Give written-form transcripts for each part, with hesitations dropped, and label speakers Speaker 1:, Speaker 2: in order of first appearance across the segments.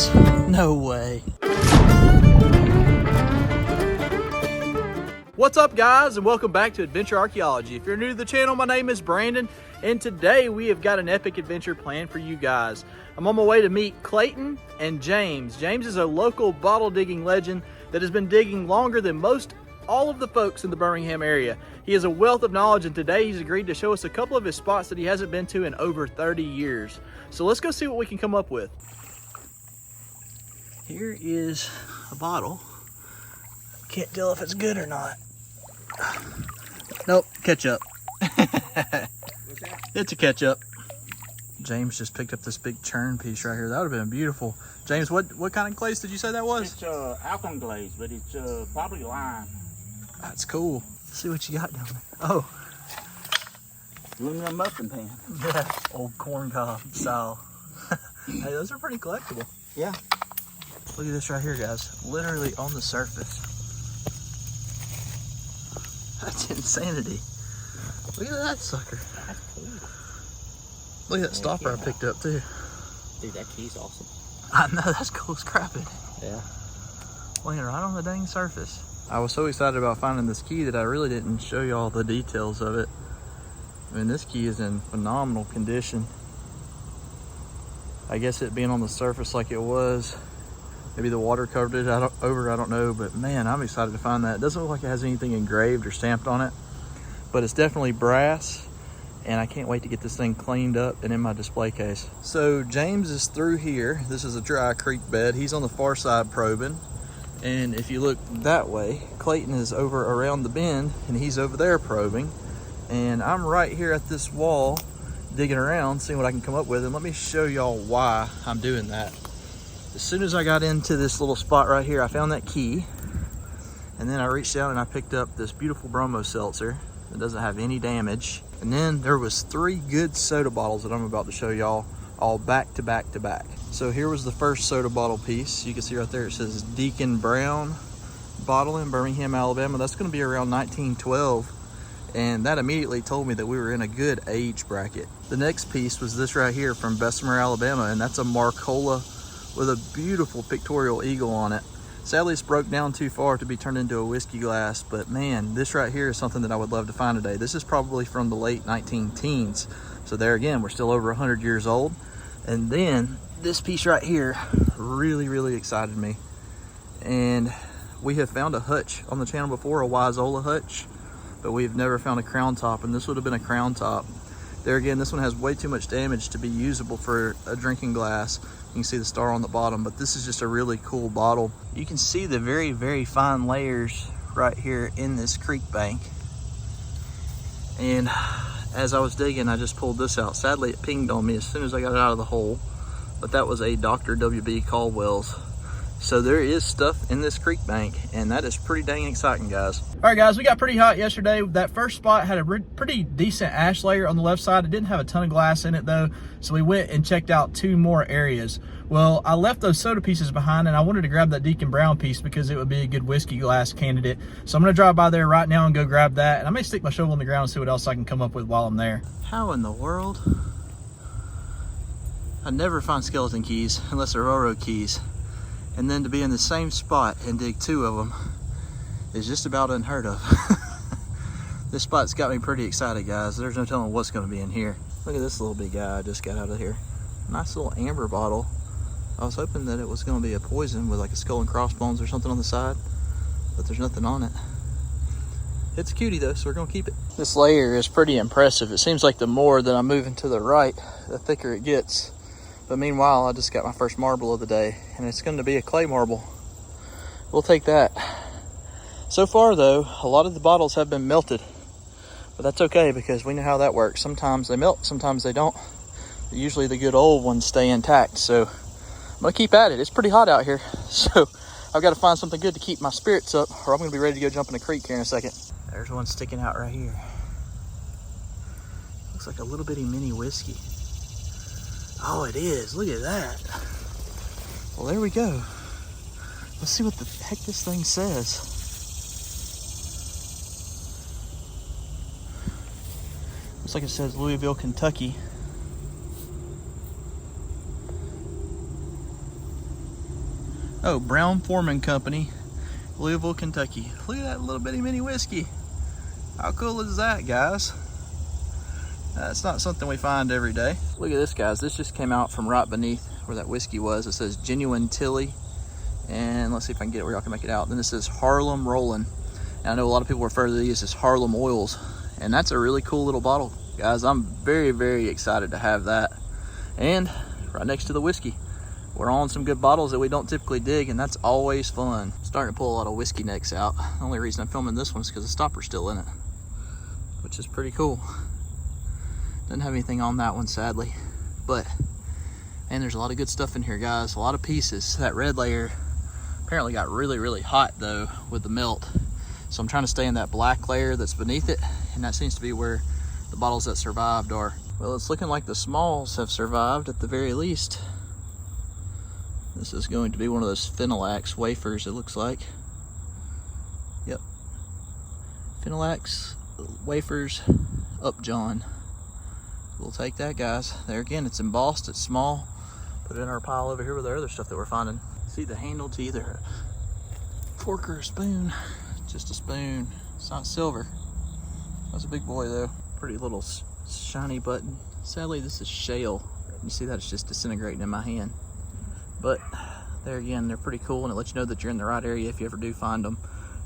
Speaker 1: is. No way. What's up, guys, and welcome back to Adventure Archaeology. If you're new to the channel, my name is Brandon, and today we have got an epic adventure planned for you guys. I'm on my way to meet Clayton and James. James is a local bottle digging legend that has been digging longer than all of the folks in the Birmingham area. He has a wealth of knowledge, and today he's agreed to show us a couple of his spots that he hasn't been to in over 30 years. So let's go see what we can come up with. Here is a bottle. Can't tell if it's good or not. Nope, ketchup. It's a ketchup. James just picked up this big churn piece right here. That would have been beautiful. James, what kind of glaze did you say that was?
Speaker 2: It's alkaline glaze, but it's probably lime.
Speaker 1: That's cool. Let's see what you got down there. Oh.
Speaker 2: Aluminum muffin pan.
Speaker 1: Yeah, old corn cob style. Hey, those are pretty collectible.
Speaker 2: Yeah.
Speaker 1: Look at this right here, guys. Literally on the surface. That's insanity. Look at that sucker.
Speaker 2: That's cool.
Speaker 1: Look at that stopper I picked up too.
Speaker 2: Dude, that key's awesome.
Speaker 1: I know, that's cool as crap.
Speaker 2: Yeah.
Speaker 1: Laying right on the dang surface. I was so excited about finding this key that I really didn't show you all the details of it. I mean, this key is in phenomenal condition. I guess it being on the surface like it was, maybe the water covered it over, I don't know, but man, I'm excited to find that. It doesn't look like it has anything engraved or stamped on it, but it's definitely brass, and I can't wait to get this thing cleaned up and in my display case. So James is through here. This is a dry creek bed. He's on the far side probing, and if you look that way, Clayton is over around the bend, and he's over there probing, and I'm right here at this wall digging around, seeing what I can come up with. And let me show y'all why I'm doing that. As soon as I got into this little spot right here, I found that key, and then I reached down and I picked up this beautiful bromo seltzer that doesn't have any damage. And then there was 3 good soda bottles that I'm about to show y'all, all back to back to back. So here was the first soda bottle piece. You can see right there it says Deacon Brown bottle in Birmingham, Alabama. That's going to be around 1912, and that immediately told me that we were in a good age bracket. The next piece was this right here from Bessemer, Alabama, and that's a Marcola with a beautiful pictorial eagle on it. Sadly, it's broke down too far to be turned into a whiskey glass, but man, this right here is something that I would love to find today. This is probably from the late 19-teens. So there again, we're still over 100 years old. And then this piece right here really, really excited me. And we have found a hutch on the channel before, a Wiseola hutch, but we've never found a crown top, and this would have been a crown top. There again, this one has way too much damage to be usable for a drinking glass. You can see the star on the bottom, but this is just a really cool bottle. You can see the very, very fine layers right here in this creek bank. And as I was digging, I just pulled this out. Sadly, it pinged on me as soon as I got it out of the hole, but that was a Dr. W.B. Caldwell's. So there is stuff in this creek bank, and that is pretty dang exciting, guys. All right, guys, we got pretty hot yesterday. That first spot had a pretty decent ash layer on the left side. It didn't have a ton of glass in it, though, so we went and checked out 2 more areas. Well, I left those soda pieces behind, and I wanted to grab that Deacon Brown piece because it would be a good whiskey glass candidate. So I'm going to drive by there right now and go grab that, and I may stick my shovel in the ground and see what else I can come up with while I'm there. How in the world? I never find skeleton keys unless they're railroad keys. And then to be in the same spot and dig 2 of them is just about unheard of. This spot's got me pretty excited, guys. There's no telling what's going to be in here. Look at this little big guy I just got out of here. Nice little amber bottle. I was hoping that it was going to be a poison with like a skull and crossbones or something on the side, but there's nothing on it. It's a cutie though, so we're going to keep it. This layer is pretty impressive. It seems like the more that I'm moving to the right, the thicker it gets. But meanwhile, I just got my first marble of the day, and it's going to be a clay marble. We'll take that. So far, though, a lot of the bottles have been melted. But that's okay, because we know how that works. Sometimes they melt, sometimes they don't. But usually the good old ones stay intact. So I'm going to keep at it. It's pretty hot out here. So I've got to find something good to keep my spirits up, or I'm going to be ready to go jump in a creek here in a second. There's one sticking out right here. Looks like a little bitty mini whiskey. Oh, it is. Look at that. Well, there we go. Let's see what the heck this thing says. Looks like it says Louisville, Kentucky. Oh, Brown Foreman Company, Louisville, Kentucky. Look at that little bitty mini whiskey. How cool is that, guys? That's not something we find every day. Look at this, guys. This just came out from right beneath where that whiskey was. It says Genuine Tilly. And let's see if I can get it where y'all can make it out. Then this says Harlem Rollin'. And I know a lot of people refer to these as Harlem Oils. And that's a really cool little bottle, guys. I'm very, very excited to have that. And right next to the whiskey, we're on some good bottles that we don't typically dig, and that's always fun. I'm starting to pull a lot of whiskey necks out. The only reason I'm filming this one is because the stopper's still in it, which is pretty cool. Doesn't have anything on that one, sadly. But, man, there's a lot of good stuff in here, guys. A lot of pieces. That red layer apparently got really, really hot, though, with the melt. So I'm trying to stay in that black layer that's beneath it, and that seems to be where the bottles that survived are. Well, it's looking like the smalls have survived at the very least. This is going to be one of those Phenolax wafers, it looks like. Yep. Phenolax wafers Upjohn. We'll take that, guys. There again, it's embossed, it's small. Put it in our pile over here with our other stuff that we're finding. See the handle to either a fork or a spoon. Just a spoon. It's not silver. That's a big boy, though. Pretty little shiny button. Sadly, this is shale. You see that? It's just disintegrating in my hand. But there again, they're pretty cool, and it lets you know that you're in the right area if you ever do find them.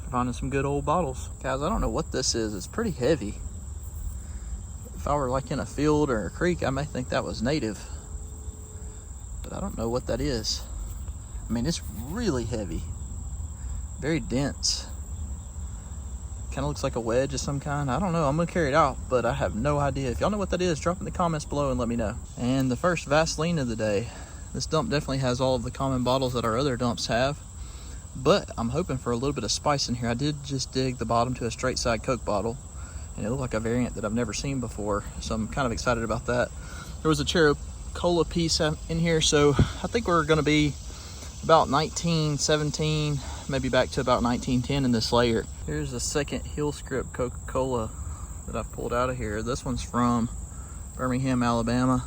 Speaker 1: For finding some good old bottles. Guys, I don't know what this is. It's pretty heavy. If I were like in a field or a creek, I may think that was native. But I don't know what that is. I mean, it's really heavy. Very dense. Kind of looks like a wedge of some kind. I don't know. I'm going to carry it out, but I have no idea. If y'all know what that is, drop in the comments below and let me know. And the first Vaseline of the day. This dump definitely has all of the common bottles that our other dumps have. But I'm hoping for a little bit of spice in here. I did just dig the bottom to a straight side Coke bottle. And it looked like a variant that I've never seen before. So I'm kind of excited about that. There was a cherry cola piece in here. So I think we're going to be about 1917, maybe back to about 1910 in this layer. Here's the second heel script Coca-Cola that I've pulled out of here. This one's from Birmingham, Alabama.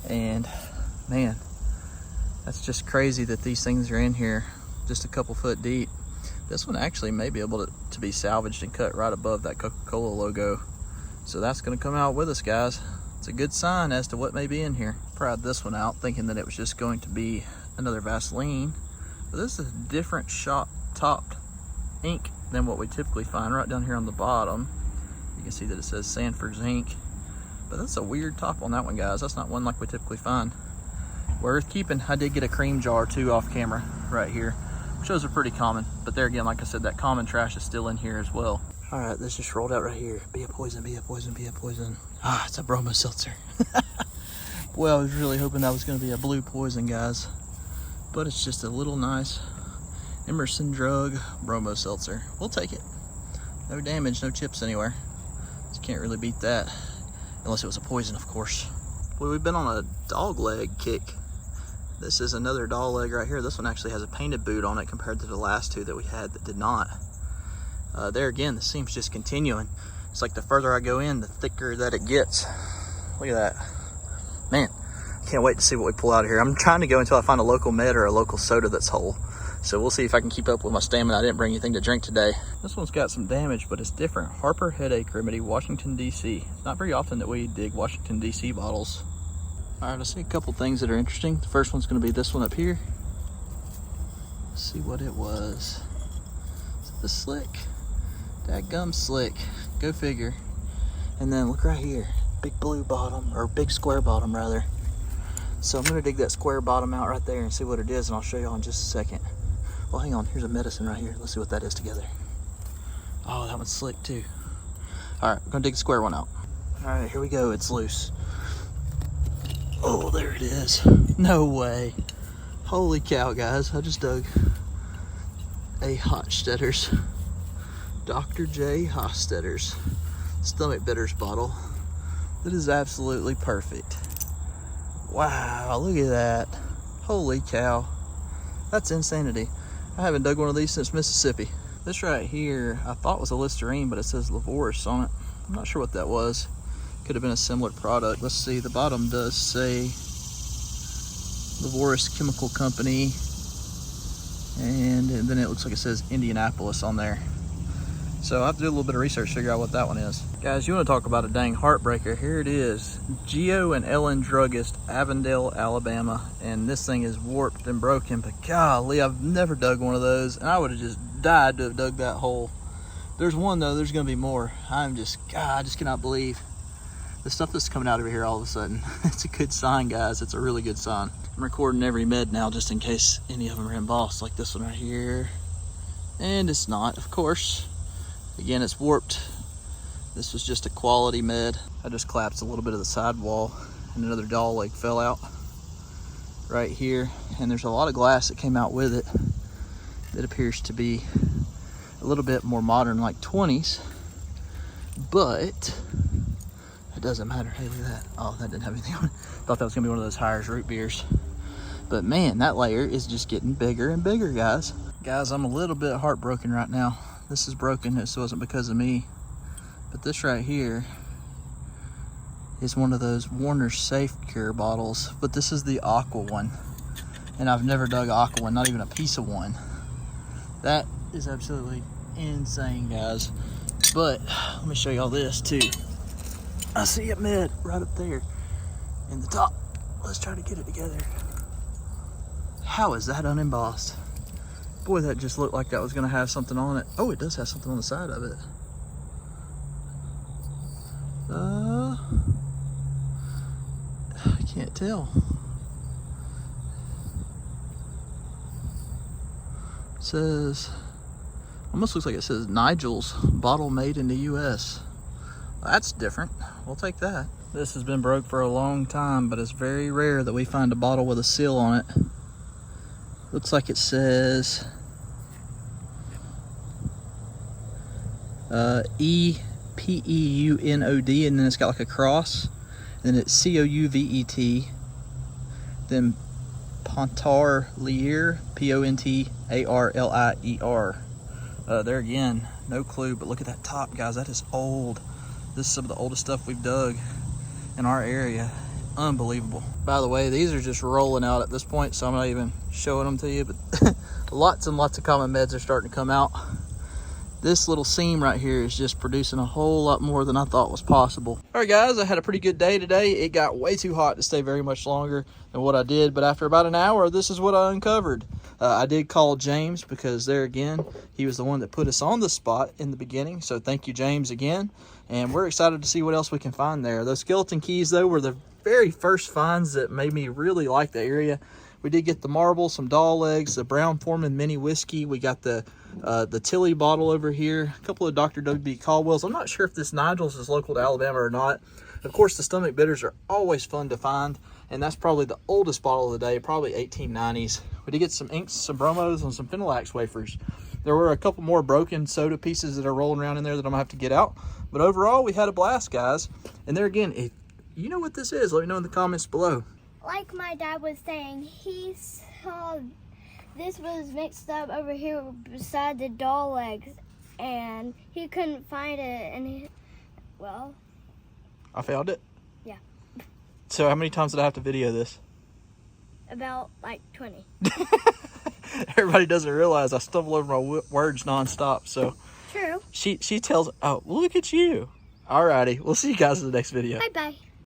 Speaker 1: And man, that's just crazy that these things are in here just a couple foot deep. This one actually may be able to be salvaged and cut right above that Coca-Cola logo. So that's gonna come out with us, guys. It's a good sign as to what may be in here. Pried this one out thinking that it was just going to be another Vaseline. But this is a different shop topped ink than what we typically find right down here on the bottom. You can see that it says Sanford's ink. But that's a weird top on that one, guys. That's not one like we typically find. Worth keeping. I did get a cream jar too off camera right here, which those are pretty common. But there again, like I said, that common trash is still in here as well. All right, this just rolled out right here. Be a poison, be a poison, be a poison. Ah, it's a bromo seltzer. Well, I was really hoping that was going to be a blue poison, guys. But it's just a little nice Emerson Drug bromo seltzer. We'll take it. No damage, no chips anywhere. Just can't really beat that. Unless it was a poison, of course. Well, we've been on a dog leg kick. This is another dog leg right here. This one actually has a painted boot on it compared to the last two that we had that did not. There again, the seam's just continuing. It's like the further I go in, the thicker that it gets. Look at that. Man, can't wait to see what we pull out of here. I'm trying to go until I find a local med or a local soda that's whole. So we'll see if I can keep up with my stamina. I didn't bring anything to drink today. This one's got some damage, but it's different. Harper Headache Remedy, Washington, D.C. It's not very often that we dig Washington, D.C. bottles. All right, I see a couple things that are interesting. The first one's gonna be this one up here. Let's see what it was. Is it the Slick? Dadgum Slick, go figure. And then look right here, big blue bottom, or big square bottom rather. So I'm gonna dig that square bottom out right there and see what it is, and I'll show y'all in just a second. Well, hang on, here's a medicine right here. Let's see what that is together. Oh, that one's slick too. All right, we're gonna dig the square one out. All right, here we go, it's loose. Oh, there it is. No way. Holy cow, guys, I just dug a Hofstadter's, Dr. J. Hofstadter's stomach bitters bottle. That is absolutely perfect. Wow, look at that. Holy cow. That's insanity. I haven't dug one of these since Mississippi. This right here, I thought was a Listerine, but it says Lavorus on it. I'm not sure what that was. Could have been a similar product. Let's see, the bottom does say Lavorus Chemical Company, And then it looks like it says Indianapolis on there. So I have to do a little bit of research to figure out what that one is. Guys, you want to talk about a dang heartbreaker? Here it is. Geo and Ellen Druggist, Avondale, Alabama. And this thing is warped and broken, but golly, I've never dug one of those. And I would have just died to have dug that hole. There's one though, there's gonna be more. I just cannot believe the stuff that's coming out over here all of a sudden. It's a good sign, guys. It's a really good sign. I'm recording every med now just in case any of them are embossed, like this one right here. And it's not, of course. Again, it's warped. This was just a quality med. I just collapsed a little bit of the sidewall and another dowel leg fell out right here. And there's a lot of glass that came out with it that appears to be a little bit more modern, like 20s, but it doesn't matter. Hey, look at that. Oh, that didn't have anything on it. Thought that was gonna be one of those Hires root beers. But man, that layer is just getting bigger and bigger, guys. Guys, I'm a little bit heartbroken right now. This is broken. This wasn't because of me. But this right here is one of those Warner Safe Cure bottles. But this is the aqua one. And I've never dug aqua one, not even a piece of one. That is absolutely insane, guys. But let me show y'all this too. I see a med right up there in the top. Let's try to get it together. How is that unembossed? Boy, that just looked like that was gonna have something on it. Oh, it does have something on the side of it. I can't tell. It says, almost looks like it says Nigel's bottle made in the US. That's different. We'll take that. This has been broke for a long time, but it's very rare that we find a bottle with a seal on it. Looks like it says E-P-E-U-N-O-D, and then it's got like a cross, and then it's C-O-U-V-E-T, then Pontarlier, P-O-N-T-A-R-L-I-E-R. There again, no clue, but look at that top, guys. That is old. This is some of the oldest stuff we've dug in our area. Unbelievable. By the way, these are just rolling out at this point, so I'm not even showing them to you, but lots and lots of common meds are starting to come out. This little seam right here is just producing a whole lot more than I thought was possible. All right, guys, I had a pretty good day today. It got way too hot to stay very much longer than what I did, but after about an hour, this is what I uncovered. I did call James because there again, he was the one that put us on the spot in the beginning, so thank you, James, again. And we're excited to see what else we can find there. Those skeleton keys, though, were the very first finds that made me really like the area. We did get the marble, some doll legs, the Brown Foreman mini whiskey. We got the Tilly bottle over here, a couple of Dr. W.B. Caldwell's. I'm not sure if this Nigel's is local to Alabama or not. Of course, the stomach bitters are always fun to find, and that's probably the oldest bottle of the day, probably 1890s. We did get some inks, some bromos, and some phenolax wafers. There were a couple more broken soda pieces that are rolling around in there that I'm gonna have to get out. But overall, we had a blast, guys. And there again, if you know what this is, let me know in the comments below.
Speaker 3: Like my dad was saying, he saw this was mixed up over here beside the doll legs, and he couldn't find it, and well,
Speaker 1: I found it?
Speaker 3: Yeah.
Speaker 1: So how many times did I have to video this?
Speaker 3: About like 20.
Speaker 1: Everybody doesn't realize I stumble over my words nonstop, so.
Speaker 3: True.
Speaker 1: She tells, oh, look at you. Alrighty, we'll see you guys in the next video.
Speaker 3: Bye-bye.